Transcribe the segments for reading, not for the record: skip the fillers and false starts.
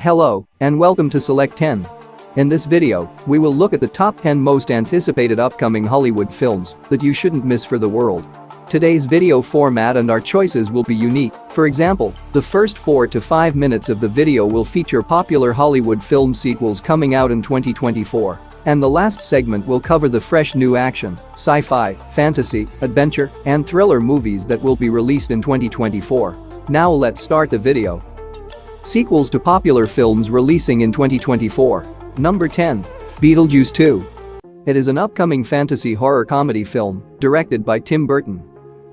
Hello, and welcome to Select 10. In this video, we will look at the top 10 most anticipated upcoming Hollywood films that you shouldn't miss for the world. Today's video format and our choices will be unique. For example, the first 4 to 5 minutes of the video will feature popular Hollywood film sequels coming out in 2024. And the last segment will cover the fresh new action, sci-fi, fantasy, adventure, and thriller movies that will be released in 2024. Now let's start the video. Sequels to popular films releasing in 2024. Number 10. Beetlejuice 2. It is an upcoming fantasy horror comedy film directed by Tim Burton.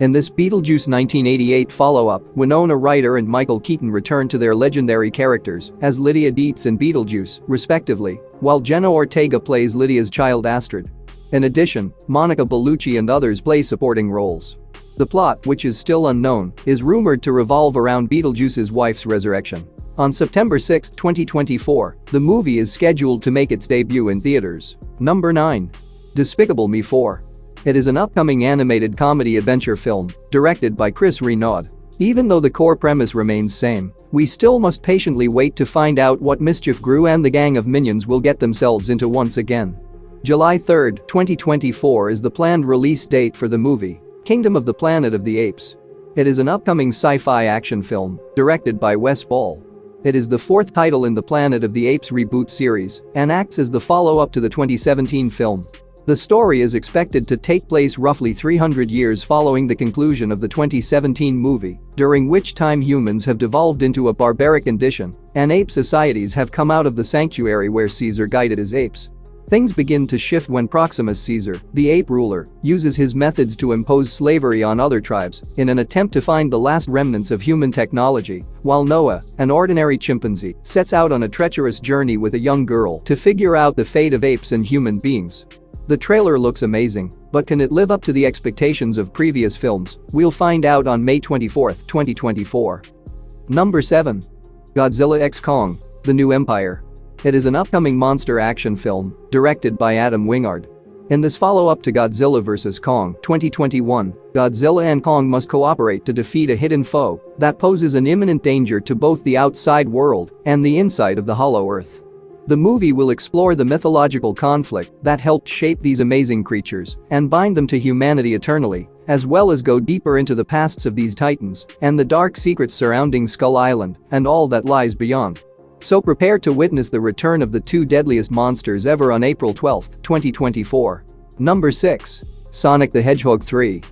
In this Beetlejuice 1988 follow-up, Winona Ryder and Michael Keaton return to their legendary characters as Lydia Dietz and Beetlejuice, respectively, while Jenna Ortega plays Lydia's child Astrid. In addition, Monica Bellucci and others play supporting roles. The plot, which is still unknown, is rumored to revolve around Beetlejuice's wife's resurrection. On September 6, 2024, the movie is scheduled to make its debut in theaters. Number 9. Despicable Me 4. It is an upcoming animated comedy adventure film directed by Chris Renaud. Even though the core premise remains same, we still must patiently wait to find out what mischief Gru and the gang of minions will get themselves into once again. July 3, 2024 is the planned release date for the movie, Kingdom of the Planet of the Apes. It is an upcoming sci-fi action film directed by Wes Ball. It is the fourth title in the Planet of the Apes reboot series and acts as the follow-up to the 2017 film. The story is expected to take place roughly 300 years following the conclusion of the 2017 movie, during which time humans have devolved into a barbaric condition and ape societies have come out of the sanctuary where Caesar guided his apes. Things begin to shift when Proximus Caesar, the ape ruler, uses his methods to impose slavery on other tribes in an attempt to find the last remnants of human technology, while Noah, an ordinary chimpanzee, sets out on a treacherous journey with a young girl to figure out the fate of apes and human beings. The trailer looks amazing, but can it live up to the expectations of previous films? We'll find out on May 24, 2024. Number 7. Godzilla x Kong: The New Empire. It is an upcoming monster action film directed by Adam Wingard. In this follow-up to Godzilla vs. Kong 2021, Godzilla and Kong must cooperate to defeat a hidden foe that poses an imminent danger to both the outside world and the inside of the Hollow Earth. The movie will explore the mythological conflict that helped shape these amazing creatures and bind them to humanity eternally, as well as go deeper into the pasts of these titans and the dark secrets surrounding Skull Island and all that lies beyond. So prepare to witness the return of the two deadliest monsters ever on April 12, 2024. Number 6. Sonic the Hedgehog 3.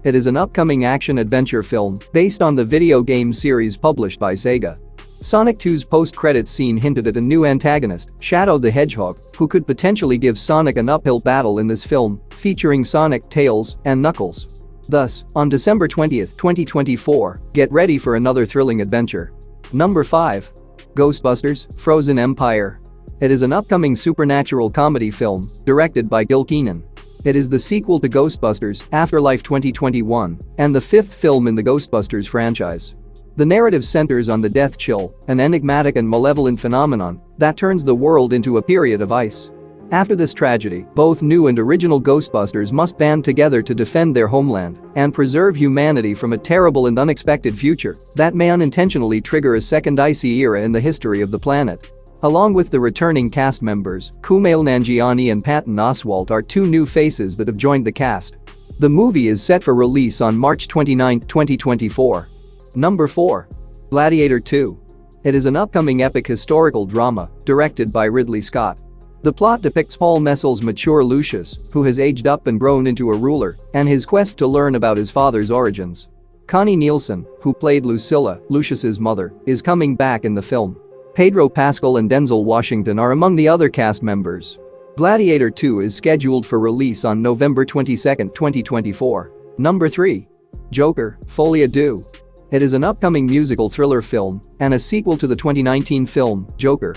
It is an upcoming action-adventure film based on the video game series published by Sega. Sonic 2's post-credits scene hinted at a new antagonist, Shadow the Hedgehog, who could potentially give Sonic an uphill battle in this film, featuring Sonic, Tails, and Knuckles. Thus, on December 20, 2024, get ready for another thrilling adventure. Number 5. Ghostbusters: Frozen Empire. It is an upcoming supernatural comedy film directed by Gil Kenan. It is the sequel to Ghostbusters: Afterlife 2021 and the fifth film in the Ghostbusters franchise. The narrative centers on the Death Chill, an enigmatic and malevolent phenomenon that turns the world into a period of ice. After this tragedy, both new and original Ghostbusters must band together to defend their homeland and preserve humanity from a terrible and unexpected future that may unintentionally trigger a second icy era in the history of the planet. Along with the returning cast members, Kumail Nanjiani and Patton Oswalt are two new faces that have joined the cast. The movie is set for release on March 29, 2024. Number 4. Gladiator 2. It is an upcoming epic historical drama directed by Ridley Scott. The plot depicts Paul Messel's mature Lucius, who has aged up and grown into a ruler, and his quest to learn about his father's origins. Connie Nielsen, who played Lucilla, Lucius's mother, is coming back in the film. Pedro Pascal and Denzel Washington are among the other cast members. Gladiator 2 is scheduled for release on November 22, 2024. Number 3. Joker: Folie à Deux. It is an upcoming musical thriller film and a sequel to the 2019 film, Joker.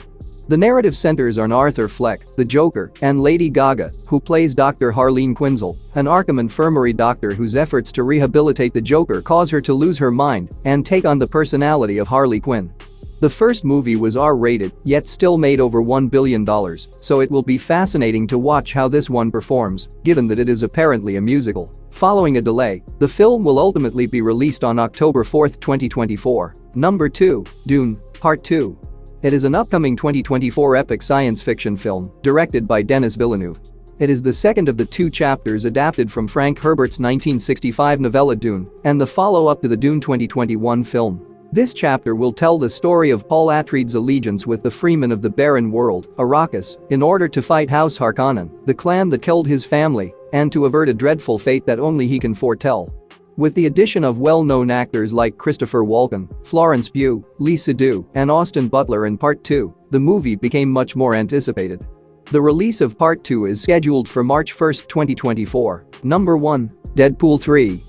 The narrative centers on Arthur Fleck, the Joker, and Lady Gaga, who plays Dr. Harleen Quinzel, an Arkham Infirmary doctor whose efforts to rehabilitate the Joker cause her to lose her mind and take on the personality of Harley Quinn. The first movie was R-rated, yet still made over $1 billion, so it will be fascinating to watch how this one performs, given that it is apparently a musical. Following a delay, the film will ultimately be released on October 4, 2024. Number 2. Dune: Part 2. It is an upcoming 2024 epic science fiction film directed by Denis Villeneuve. It is the second of the two chapters adapted from Frank Herbert's 1965 novella Dune and the follow-up to the Dune 2021 film. This chapter will tell the story of Paul Atreides' allegiance with the Freemen of the Barren World, Arrakis, in order to fight House Harkonnen, the clan that killed his family, and to avert a dreadful fate that only he can foretell. With the addition of well-known actors like Christopher Walken, Florence Pugh, Lee Seydoux, and Austin Butler in Part 2, the movie became much more anticipated. The release of Part 2 is scheduled for March 1, 2024. Number 1. Deadpool 3.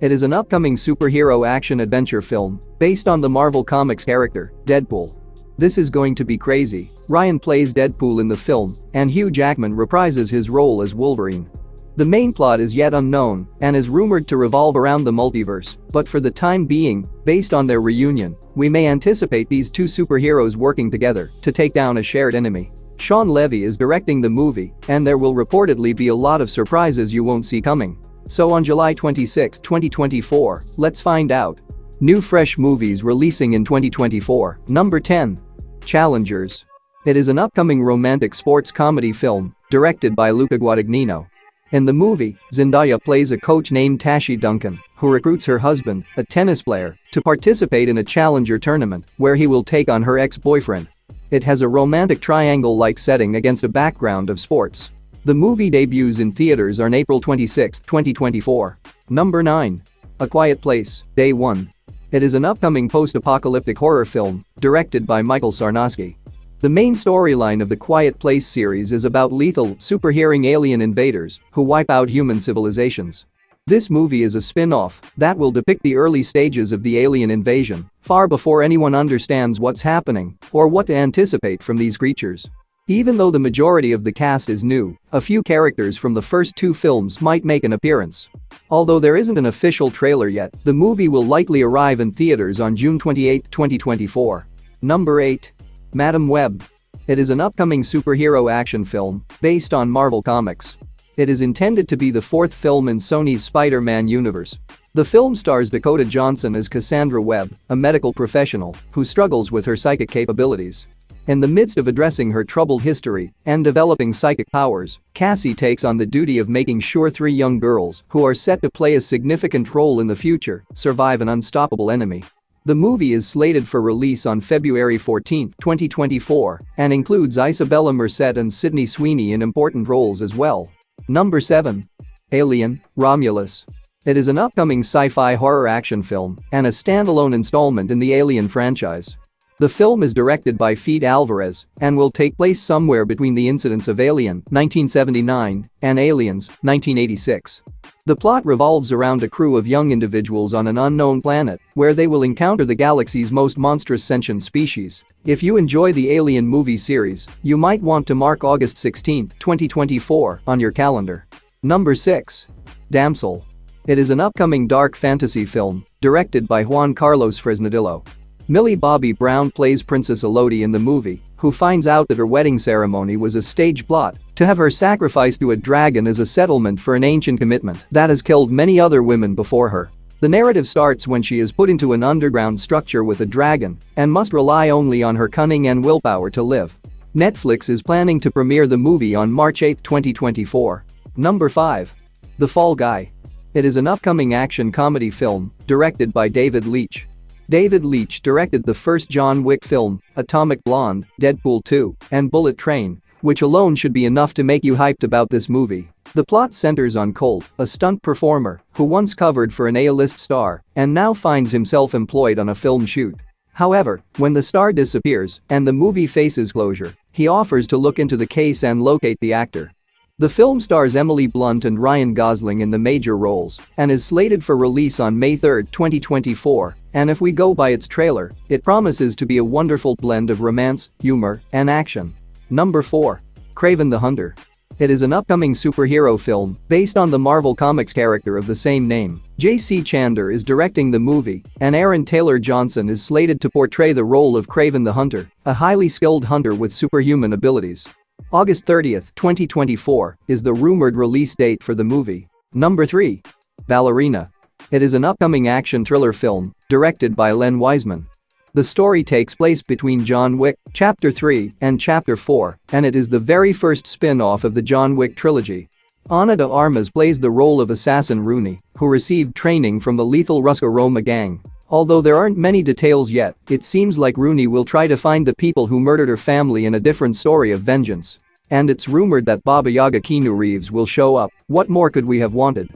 It is an upcoming superhero action-adventure film based on the Marvel Comics character, Deadpool. This is going to be crazy. Ryan plays Deadpool in the film, and Hugh Jackman reprises his role as Wolverine. The main plot is yet unknown and is rumored to revolve around the multiverse, but for the time being, based on their reunion, we may anticipate these two superheroes working together to take down a shared enemy. Shawn Levy is directing the movie, and there will reportedly be a lot of surprises you won't see coming. So on July 26, 2024, let's find out. New fresh movies releasing in 2024. Number 10. Challengers. It is an upcoming romantic sports comedy film directed by Luca Guadagnino. In the movie, Zendaya plays a coach named Tashi Duncan, who recruits her husband, a tennis player, to participate in a challenger tournament where he will take on her ex-boyfriend. It has a romantic triangle-like setting against a background of sports. The movie debuts in theaters on April 26, 2024. Number 9. A Quiet Place, Day 1. It is an upcoming post-apocalyptic horror film directed by Michael Sarnoski. The main storyline of the Quiet Place series is about lethal, super-hearing alien invaders who wipe out human civilizations. This movie is a spin-off that will depict the early stages of the alien invasion, far before anyone understands what's happening or what to anticipate from these creatures. Even though the majority of the cast is new, a few characters from the first two films might make an appearance. Although there isn't an official trailer yet, the movie will likely arrive in theaters on June 28, 2024. Number 8. Madame Web. It is an upcoming superhero action film based on Marvel Comics. It is intended to be the fourth film in Sony's Spider-Man universe. The film stars Dakota Johnson as Cassandra Webb, a medical professional who struggles with her psychic capabilities. In the midst of addressing her troubled history and developing psychic powers, Cassie takes on the duty of making sure three young girls, who are set to play a significant role in the future, survive an unstoppable enemy. The movie is slated for release on February 14, 2024, and includes Isabella Merced and Sydney Sweeney in important roles as well. Number 7. Alien: Romulus. It is an upcoming sci-fi horror action film and a standalone installment in the Alien franchise. The film is directed by Fede Alvarez and will take place somewhere between the incidents of Alien, 1979, and Aliens, 1986. The plot revolves around a crew of young individuals on an unknown planet where they will encounter the galaxy's most monstrous sentient species. If you enjoy the Alien movie series, you might want to mark August 16, 2024 on your calendar. Number 6. Damsel. It is an upcoming dark fantasy film directed by Juan Carlos Fresnadillo. Millie Bobby Brown plays Princess Elodie in the movie, who finds out that her wedding ceremony was a stage plot to have her sacrificed to a dragon as a settlement for an ancient commitment that has killed many other women before her. The narrative starts when she is put into an underground structure with a dragon and must rely only on her cunning and willpower to live. Netflix is planning to premiere the movie on March 8, 2024. Number 5. The Fall Guy. It is an upcoming action comedy film directed by David Leitch. David Leitch directed the first John Wick film, Atomic Blonde, Deadpool 2, and Bullet Train, which alone should be enough to make you hyped about this movie. The plot centers on Colt, a stunt performer who once covered for an A-list star and now finds himself employed on a film shoot. However, when the star disappears and the movie faces closure, he offers to look into the case and locate the actor. The film stars Emily Blunt and Ryan Gosling in the major roles and is slated for release on May 3, 2024, and if we go by its trailer, it promises to be a wonderful blend of romance, humor, and action. Number 4. Kraven the Hunter. It is an upcoming superhero film based on the Marvel Comics character of the same name. J.C. Chandor is directing the movie, and Aaron Taylor Johnson is slated to portray the role of Kraven the Hunter, a highly skilled hunter with superhuman abilities. August 30, 2024 is the rumored release date for the movie. Number 3. Ballerina. It is an upcoming action thriller film directed by Len Wiseman. The story takes place between John Wick, Chapter 3 and Chapter 4, and it is the very first spin-off of the John Wick trilogy. Ana de Armas plays the role of assassin Rooney, who received training from the lethal Ruska Roma gang. Although there aren't many details yet, it seems like Rooney will try to find the people who murdered her family in a different story of vengeance. And it's rumored that Baba Yaga Keanu Reeves will show up. What more could we have wanted?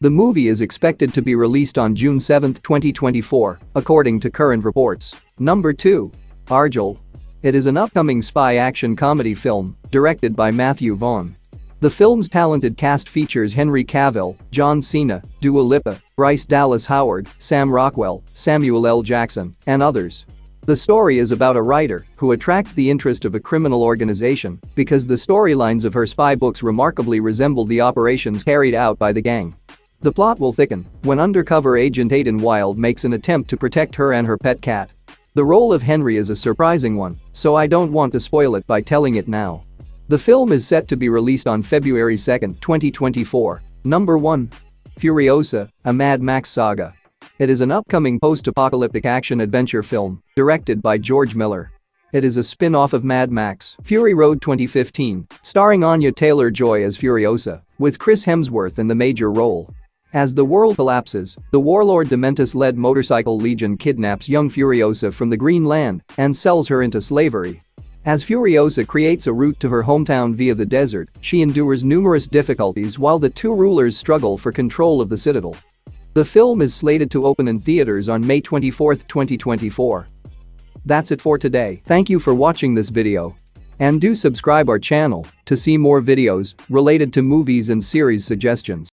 The movie is expected to be released on June 7, 2024, according to current reports. Number 2. Argylle. It is an upcoming spy action comedy film, directed by Matthew Vaughn. The film's talented cast features Henry Cavill, John Cena, Dua Lipa, Bryce Dallas Howard, Sam Rockwell, Samuel L. Jackson, and others. The story is about a writer who attracts the interest of a criminal organization because the storylines of her spy books remarkably resemble the operations carried out by the gang. The plot will thicken when undercover agent Aiden Wilde makes an attempt to protect her and her pet cat. The role of Henry is a surprising one, so I don't want to spoil it by telling it now. The film is set to be released on February 2, 2024. Number 1. Furiosa, a Mad Max saga. It is an upcoming post-apocalyptic action-adventure film, directed by George Miller. It is a spin-off of Mad Max Fury Road 2015, starring Anya Taylor-Joy as Furiosa, with Chris Hemsworth in the major role. As the world collapses, the warlord Dementus-led Motorcycle Legion kidnaps young Furiosa from the Green Land and sells her into slavery. As Furiosa creates a route to her hometown via the desert, she endures numerous difficulties while the two rulers struggle for control of the Citadel. The film is slated to open in theaters on May 24, 2024. That's it for today. Thank you for watching this video. And do subscribe our channel to see more videos related to movies and series suggestions.